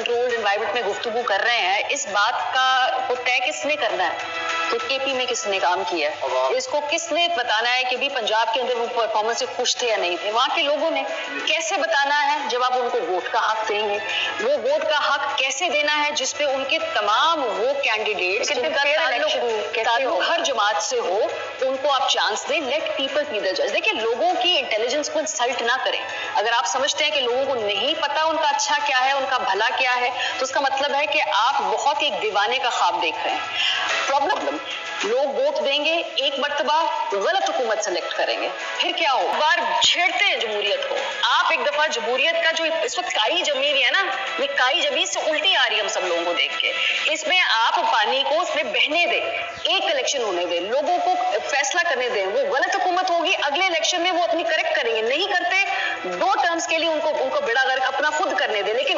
Controlled environment में गुफ्तगू कर रहे हैं, इस बात का को तय किसने करना है कि केपी में किसने काम किया है? इसको किसने बताना है कि भी पंजाब के अंदर वो परफॉर्मेंस से खुश थे या नहीं थे? वहां के लोगों ने कैसे बताना है जब आप उनको वोट का हक देंगे? वो वोट का हक कैसे देना है जिसपे उनके तमाम वो कैंडिडेट्स जिनका ताल्लुक हर जमात से हो, उनको आप चांस दें। लेट पीपल बी द जज। देखिए, लोगों की इंटेलिजेंस को इंसल्ट ना करें। अगर आप समझते हैं कि लोगों को नहीं पता उनका अच्छा क्या है, उनका भला क्या है, तो उसका मतलब है कि आप बहुत एक दीवाने का ख्वाब देख रहे हैं। प्रॉब्लम, लोग वोट देंगे, एक मर्तबा गलत हुकूमत सेलेक्ट करेंगे, फिर क्या हो? बार छेड़ते हैं जमहूरियत को। आप एक दफा जमहूरियत का जो इस वक्त काई जमी हुई है ना, ये काई जमी से उल्टी आ रही है हम सब लोगों को देख के। इसमें आप पानी को उसमें बहने दें, एक इलेक्शन होने दें, लोगों को फैसला करने दें। वो गलत हुकूमत होगी, अगले इलेक्शन में वो अपनी करेक्ट करेंगे, नहीं करते 2 टर्म्स के लिए उनको बेड़ा गर्क अपना खुद करने दें। लेकिन